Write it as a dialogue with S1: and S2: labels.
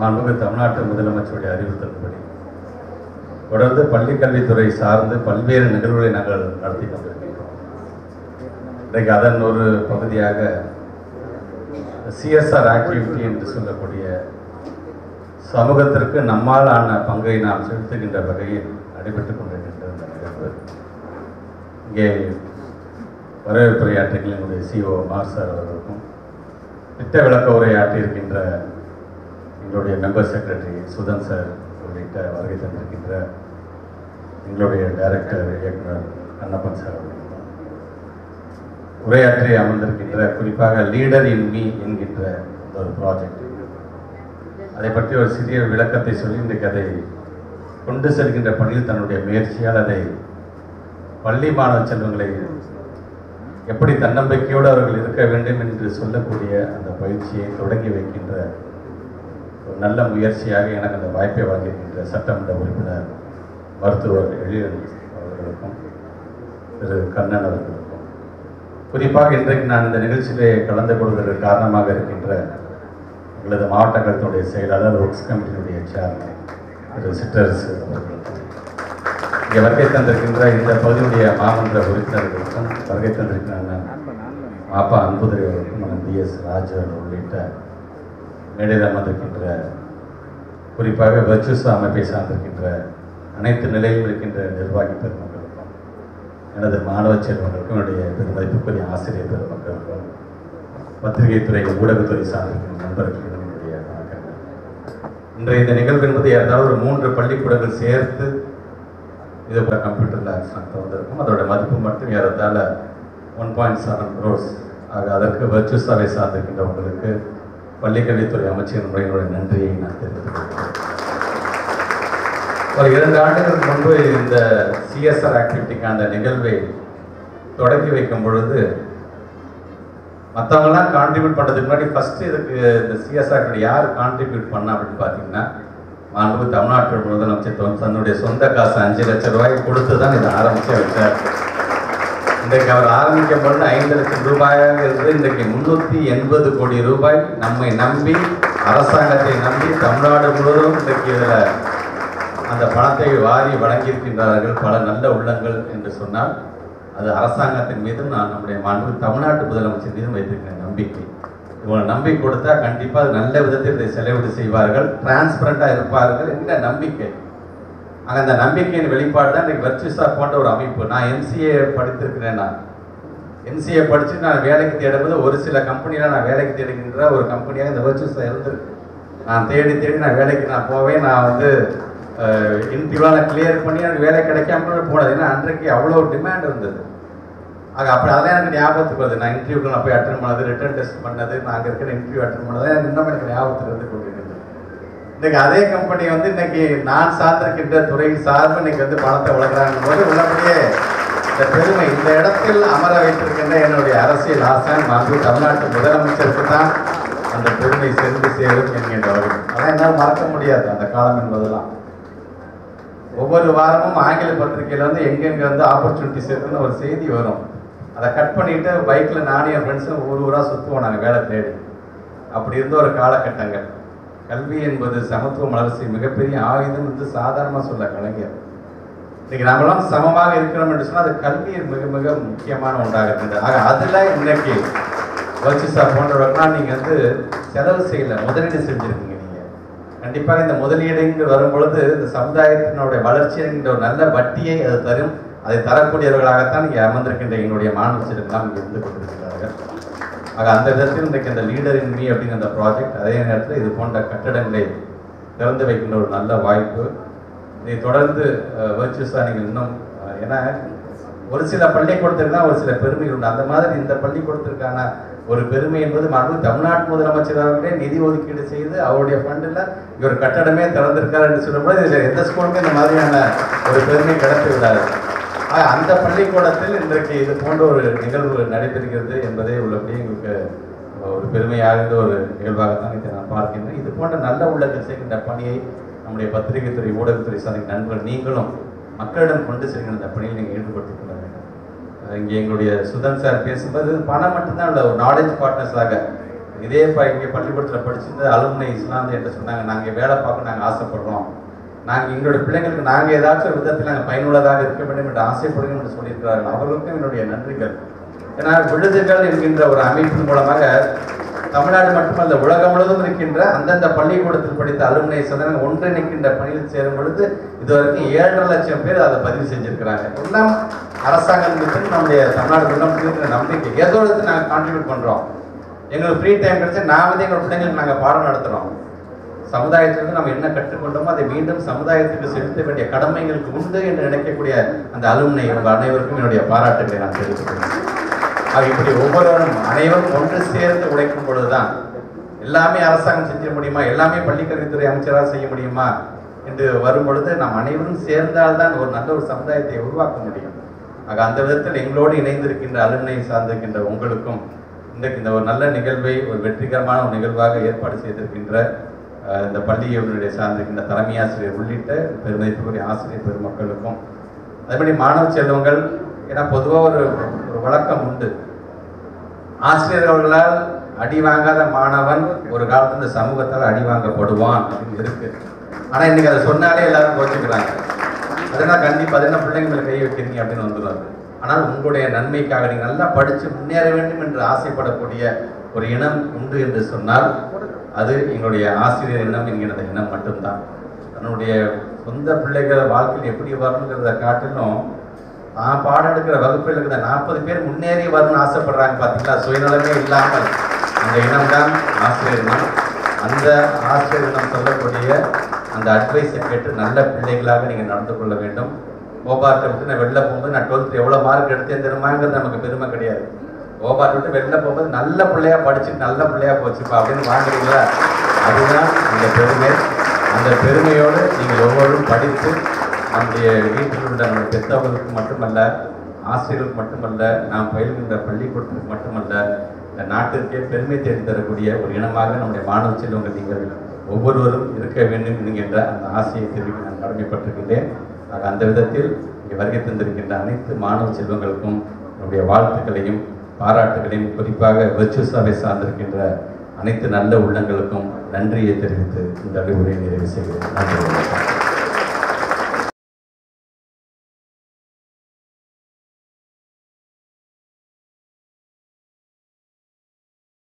S1: மாண்புமிகு தமிழ்நாட்டு முதலமைச்சருடைய அறிவுறுத்தல்படி தொடர்ந்து பள்ளிக்கல்வித்துறை சார்ந்து பல்வேறு நிகழ்வுகளை நாங்கள் நடத்தி கொண்டிருக்கிறோம். இன்றைக்கு அதன் ஒரு பகுதியாக சிஎஸ்ஆர் ஆக்டிவிட்டி என்று சொல்லக்கூடிய சமூகத்திற்கு நம்மால் ஆன பங்கை நாம் செலுத்துகின்ற வகையில் நடைபெற்றுக் கொண்டிருக்கின்ற இந்த நிகழ்வு. இங்கே வரவேற்புரையாற்றிய எங்களுடைய சிஓ மார் சார் அவர்களுக்கும், திட்ட விளக்க உரையாற்றியிருக்கின்ற எங்களுடைய மெம்பர் செக்ரட்டரி சுதன் சார் உள்ளிட்ட வருகை தந்திருக்கின்ற எங்களுடைய டைரக்டர் இயக்குனர் கண்ணப்பன் சார் அவர்களுக்கும், உரையாற்றி அமர்ந்திருக்கின்ற குறிப்பாக லீடர் இன் மீ என்கின்ற ஒரு ப்ராஜெக்ட், அதை பற்றி ஒரு சிறிய விளக்கத்தை சொல்லி இன்றைக்கு அதை கொண்டு செல்கின்ற பணியில் தன்னுடைய முயற்சியால் அதை பள்ளி மாணவ செல்வங்களை எப்படி தன்னம்பிக்கையோடு அவர்கள் இருக்க வேண்டும் என்று சொல்லக்கூடிய அந்த பயிற்சியை தொடங்கி வைக்கின்ற ஒரு நல்ல முயற்சியாக எனக்கு அந்த வாய்ப்பை வழங்கியிருக்கின்ற சட்டமன்ற உறுப்பினர் மருத்துவர் எழிலன் அவர்களுக்கும் திரு கண்ணன் அவர்களுக்கும், குறிப்பாக இன்றைக்கு நான் இந்த நிகழ்ச்சியிலே கலந்து கொள்வதற்கு காரணமாக இருக்கின்ற எங்களது மாவட்ட கழகத்தினுடைய செயலாளர் ஒர்க்ஸ் கமிட்டியினுடைய சேர்மன் திரு சிற்றரசு அவர்களுக்கும், இங்கே வருகை தந்திருக்கின்ற இந்த பகுதியுடைய மாமன்ற உறுப்பினர்களுக்கும், வருகை தந்திருக்கின்ற மாப்பா அன்புதுரை அவர்களுக்கும், பிஎஸ் ராஜர் உள்ளிட்ட மேடையில் அமர்ந்திருக்கின்ற குறிப்பாக வர்ச்சுசா அமைப்பை சார்ந்திருக்கின்ற அனைத்து நிலையில் இருக்கின்ற நிர்வாகி பெருமக்களுக்கும், எனது மாணவ செல்வங்களுக்கும், என்னுடைய பெருமதிப்புக்குரிய ஆசிரியர் பெருமக்களுக்கும், பத்திரிகை துறை ஊடகத்துறை சார்ந்திருக்கின்ற நண்பர்களுக்கும் என்னுடைய வணக்கங்கள். இன்றைய இந்த நிகழ்வு என்பது ஏதாவது ஒரு 3 பள்ளிக்கூடங்கள் சேர்த்து இது போல கம்ப்யூட்டர் லேப்ஸ் திறந்திருக்கும். அதோட மதிப்பு மட்டும் ஏறத்தாழ 1.7 crores ஆக அதற்கு வர்ச்சுசாவை சார்ந்திருக்கின்றவங்களுக்கு பள்ளிக்கல்வித்துறை அமைச்சரின் முறையினுடைய நன்றியை நான் தெரிவித்துக் கொள்கிறேன். ஒரு 2 ஆண்டுகளுக்கு முன்பு இந்த சிஎஸ்ஆர் ஆக்டிவிட்டிக்கான நிகழ்வை தொடங்கி வைக்கும் பொழுது மற்றவங்களாம் கான்ட்ரிபியூட் பண்ணுறதுக்கு முன்னாடி ஃபஸ்ட்டு இதுக்கு இந்த சிஎஸ்ஆர் ஆக்டிவிட்டி யார் கான்ட்ரிபியூட் பண்ணா அப்படின்னு பார்த்தீங்கன்னா மாண்புமிகு தமிழ்நாட்டு முதலமைச்சர் தன்னுடைய சொந்த காசு 5 லட்சம் ரூபாய் கொடுத்து தான் இதை ஆரம்பித்து வச்சார். இன்றைக்கு அவர் ஆரம்பிக்கும் பொழுது 5 லட்சம் ரூபாயாக இருந்து இன்றைக்கு 380 கோடி ரூபாய் நம்மை நம்பி, அரசாங்கத்தை நம்பி தமிழ்நாடு முழுவதும் இன்றைக்கு இதில் அந்த பணத்தை வாரி வழங்கியிருக்கின்றார்கள் பல நல்ல உள்ளங்கள் என்று சொன்னால் அது அரசாங்கத்தின் மீதும் நான் நம்முடைய மாண்புமிகு தமிழ்நாட்டு முதலமைச்சர் மீதும் வைத்திருக்கிற நம்பிக்கை. இவங்களை நம்பி கொடுத்தா கண்டிப்பாக அது நல்ல விதத்தில் இதை செலவிடு செய்வார்கள், டிரான்ஸ்பரண்டாக இருப்பார்கள் என்ற நம்பிக்கை. அங்கே அந்த நம்பிக்கையின் வெளிப்பாடு தான் இன்றைக்கு வர்ச்சுசா போன்ற ஒரு அமைப்பு. நான் எம்சிஏ படித்திருக்கிறேன். நான் எம்சிஏ படித்து நான் வேலைக்கு தேடும்போது ஒரு சில கம்பெனியில் நான் வேலைக்கு தேடுகின்ற ஒரு கம்பெனியாக இந்த வர்ச்சுசா இருந்திருக்கு. நான் தேடி நான் வேலைக்கு நான் போவேன். நான் வந்து இன்டர்வியூவாக கிளியர் பண்ணி எனக்கு வேலை கிடைக்காம போனது. ஏன்னா அன்றைக்கு அவ்வளோ டிமாண்ட் இருந்தது. அப்படி அதான் எனக்கு ஞாபகத்துக்கு வருது. நான் இன்டர்வியூக்கு நான் போய் அட்டன் பண்ணது, ரிட்டன் டெஸ்ட் பண்ணது, நான் அங்கே இருக்கிற இன்டர்வியூ அட்டன் பண்ணது எனக்கு இன்னும் எனக்கு ஞாபகத்துக்கு இருந்து கொண்டிருக்கிறது. இன்னைக்கு அதே கம்பெனி வந்து இன்னைக்கு நான் சார்ந்திருக்கின்ற துறை சார்பு இன்னைக்கு வந்து பணத்தை வழங்குறாங்க போது உள்ளபடியே இந்த பெருமை இந்த இடத்தில் அமர வைத்திருக்கின்ற என்னுடைய அரசியல் ஆசான் மாண்புமிகு தமிழ்நாட்டு முதலமைச்சருக்கு தான் அந்த பெருமை சென்று சேரும் என்கின்ற வகையில். அதான் என்னால் மறக்க முடியாது அந்த காலம் என்பதெல்லாம். ஒவ்வொரு வாரமும் ஆங்கில பத்திரிகையில் வந்து எங்கெங்கே வந்து ஆப்பர்ச்சுனிட்டிஸ் இருக்குன்னு ஒரு செய்தி வரும். அதை கட் பண்ணிட்டு பைக்கில் நானும் என் ஃப்ரெண்ட்ஸும் ஊராக சுற்றுவோம் நாங்கள் வேலை தேடி. அப்படி இருந்த ஒரு காலகட்டங்கள். கல்வி என்பது சமத்துவ வளர்ச்சி மிகப்பெரிய ஆயுதம் என்று சாதாரணமாக சொல்ல கலைஞர். இன்னைக்கு நாமெல்லாம் சமமாக இருக்கிறோம் என்று சொன்னால் அது கல்வி மிக மிக முக்கியமான ஒன்றாக இருக்கின்றது. ஆக அதில் இன்னைக்கு வர்ச்சுசா போன்றவர்களாம் நீங்கள் வந்து செலவு செய்யலை, முதலீடு செஞ்சுருக்கீங்க. நீங்கள் கண்டிப்பாக இந்த முதலீடு வரும் பொழுது இந்த சமுதாயத்தினுடைய வளர்ச்சி என்கின்ற ஒரு நல்ல வட்டியை அது தரும். அதை தரக்கூடியவர்களாகத்தான் இங்கே அமர்ந்திருக்கின்ற எங்களுடைய மாணவர்களுக்கெல்லாம் இங்கே இருந்து கொண்டிருக்கிறார்கள். ஆக அந்த விதத்தில் இன்றைக்கு இந்த லீடர் இன் மீ அப்படிங்கிற அந்த ப்ராஜெக்ட் அதே நேரத்தில் இது போன்ற கட்டடங்களை திறந்து வைக்கின்ற ஒரு நல்ல வாய்ப்பு. இதை தொடர்ந்து வர்ச்சுசா நீங்கள் இன்னும் ஏன்னா ஒரு சில பள்ளிக்கூடத்திற்கு தான் ஒரு சில பெருமை உண்டு. அந்த மாதிரி இந்த பள்ளிக்கூடத்திற்கான ஒரு பெருமை என்பது மாண்புமிகு தமிழ்நாட்டு முதலமைச்சர் அவர்களே நிதி ஒதுக்கீடு செய்து அவருடைய ஃபண்டில் ஒரு கட்டடமே திறந்திருக்காரு என்று சொல்லும்போது இதில் எந்த ஸ்கூலுக்கும் இந்த மாதிரியான ஒரு பெருமை கிடைத்து விடாது. அந்த பள்ளிக்கூடத்தில் இன்றைக்கு இது போன்ற ஒரு நிகழ்வு நடைபெறுகிறது என்பதே உள்ளபடி எங்களுக்கு ஒரு பெருமையாக ஒரு நிகழ்வாகத்தான் இதை நான் பார்க்கின்றேன். இது போன்ற நல்ல உள்ளத்தில் செய்கின்ற பணியை நம்முடைய பத்திரிகை துறை ஊடகத்துறை சார்ந்த நண்பர்கள் நீங்களும் மக்களிடம் கொண்டு செல்கின்ற இந்த பணியில் நீங்கள் ஈடுபடுத்திக் கொள்ள வேண்டும். இங்கே எங்களுடைய சுதன் சார் பேசும்போது பணம் மட்டும்தான் உள்ள ஒரு நாலேஜ் பார்ட்னர்ஸாக இதே இங்கே பள்ளிக்கூடத்தில் படிச்சிருந்த அலுமினை இஸ்லாந்து என்று சொன்னாங்க, நாங்கள் வேலை பார்க்க நாங்கள் ஆசைப்படுறோம், நாங்கள் எங்களுடைய பிள்ளைங்களுக்கு நாங்கள் ஏதாச்சும் ஒரு விதத்தில் நாங்கள் பயனுள்ளதாக இருக்க வேண்டும் என்று ஆசைப்படுகிறோம் என்று சொல்லியிருக்கிறார்கள். அவர்களுக்கும் என்னுடைய நன்றிகள். ஏன்னா விடுதிகள் என்கின்ற ஒரு அமைப்பின் மூலமாக தமிழ்நாடு மட்டுமல்ல உலகம் முழுவதும் இருக்கின்ற அந்தந்த பள்ளிக்கூடத்தில் படித்த அலுமினை சந்தனம் ஒன்றிணைக்கின்ற பணியில் சேரும் பொழுது இதுவரைக்கும் 7.5 லட்சம் பேர் அதை பதிவு செஞ்சிருக்கிறாங்க. எல்லாம் அரசாங்கத்துக்கு நம்முடைய தமிழ்நாடு இருக்கிற நம்பிக்கை. ஏதோ இடத்துல நாங்கள் கான்ட்ரிபியூட் பண்ணுறோம். எங்களுக்கு ஃப்ரீ டைம் கிடைச்சா நான் எங்கள் பிள்ளைங்களுக்கு நாங்கள் பாடம் நடத்துகிறோம். சமுதாயத்திலிருந்து நம்ம என்ன கற்றுக்கொண்டோமோ அதை மீண்டும் சமுதாயத்துக்கு செலுத்த வேண்டிய கடமைகளுக்கு உண்டு என்று நினைக்கக்கூடிய அந்த அலுமினை உங்கள் அனைவருக்கும் என்னுடைய பாராட்டுகளை நான் தெரிவித்துக்கிறேன். இப்படி ஒவ்வொருவரும் அனைவரும் ஒன்று சேர்ந்து உழைக்கும் பொழுதுதான் எல்லாமே அரசாங்கம் செஞ்சிட முடியுமா, எல்லாமே பள்ளிக்கல்வித்துறை அமைச்சராக செய்ய முடியுமா என்று வரும் பொழுது நாம் அனைவரும் சேர்ந்தால்தான் ஒரு நல்ல ஒரு சமுதாயத்தை உருவாக்க முடியும். ஆக அந்த விதத்தில் எங்களோடு இணைந்திருக்கின்ற அலுமினை சார்ந்திருக்கின்ற உங்களுக்கும் இன்றைக்கு இந்த ஒரு நல்ல நிகழ்வை ஒரு வெற்றிகரமான ஒரு நிகழ்வாக ஏற்பாடு செய்திருக்கின்ற இந்த பள்ளியினுடைய சார்ந்திருக்கின்ற தலைமை ஆசிரியர் உள்ளிட்ட பெருமதிப்புக்குரிய ஆசிரியர் பெருமக்களுக்கும் அதேபடி மாணவ செல்வங்கள், ஏன்னா பொதுவாக ஒரு வழக்கம் உண்டு, ஆசிரியர்களால் அடி வாங்காத மாணவன் ஒரு காலத்துல இந்த சமூகத்தால் அடி வாங்கப்படுவான் அப்படின்னு இருக்கு. ஆனா இன்னைக்கு அதை சொன்னாலே எல்லாரும் கோச்சுக்கிறாங்க. அதெல்லாம் கண்டிப்பா அது என்ன பிள்ளைங்க மேல கை வைக்கிறீங்க அப்படின்னு வந்துடுவாங்க. ஆனால் உங்களுடைய நன்மைக்காக நீங்க நல்லா படிச்சு முன்னேற வேண்டும் என்று ஆசைப்படக்கூடிய ஒரு இனம் உண்டு என்று சொன்னால் அது எங்களுடைய ஆசிரியர் இனம் என்கிற இனம் மட்டும்தான். தன்னுடைய சொந்த பிள்ளைகள் வாழ்க்கையில் எப்படி வரணுங்கிறத காட்டிலும் நான் பாடம் எடுக்கிற வகுப்பில் இருக்கிற 40 பேர் முன்னேறி வரணும்னு ஆசைப்படுறாங்க. பார்த்தீங்களா, சுயநலமே இல்லாமல் அந்த இனம்தான் ஆசிரியர் இனம். அந்த ஆசிரியர் இனம் சொல்லக்கூடிய அந்த அட்வைஸை கேட்டு நல்ல பிள்ளைகளாக நீங்கள் நடந்து கொள்ள வேண்டும். ஓபார்ட்டை விட்டு நான் வெளில போகும்போது நான் 12th எவ்வளோ மார்க் எடுத்தேன் தெரியுமாங்கிறது நமக்கு பெருமை கிடையாது. ஓபார்ட்டை விட்டு வெளில போகும்போது நல்ல பிள்ளையா படிச்சுட்டு நல்ல பிள்ளையா போச்சுப்பா அப்படின்னு வாங்குறீங்களா, அதுதான் அந்த பெருமை. அந்த பெருமையோடு நீங்கள் ஒவ்வொருவரும் படித்து நம்முடைய வீட்டில் உள்ள நம்முடைய பெற்றவர்களுக்கு மட்டுமல்ல, ஆசிரியர்களுக்கு மட்டுமல்ல, நாம் பயில்கின்ற பள்ளிக்கூடத்துக்கு மட்டுமல்ல, இந்த நாட்டிற்கே பெருமை தேடி தரக்கூடிய ஒரு இனமாக நம்முடைய மாணவ செல்வங்கள் நீங்கள் ஒவ்வொருவரும் இருக்க வேண்டும் என்கின்ற அந்த ஆசையை தெரிவிக்க நான் கடமைப்பட்டிருக்கின்றேன். ஆக அந்த விதத்தில் இங்கே வருகை தந்திருக்கின்ற அனைத்து மாணவ செல்வங்களுக்கும் என்னுடைய வாழ்த்துக்களையும் பாராட்டுகளையும், குறிப்பாக வெர்ச்சுசாவை சார்ந்திருக்கின்ற அனைத்து நல்ல உள்ளங்களுக்கும் நன்றியை தெரிவித்து இந்த அறிவுரையை நிறைவு செய்கிறேன். நன்றி.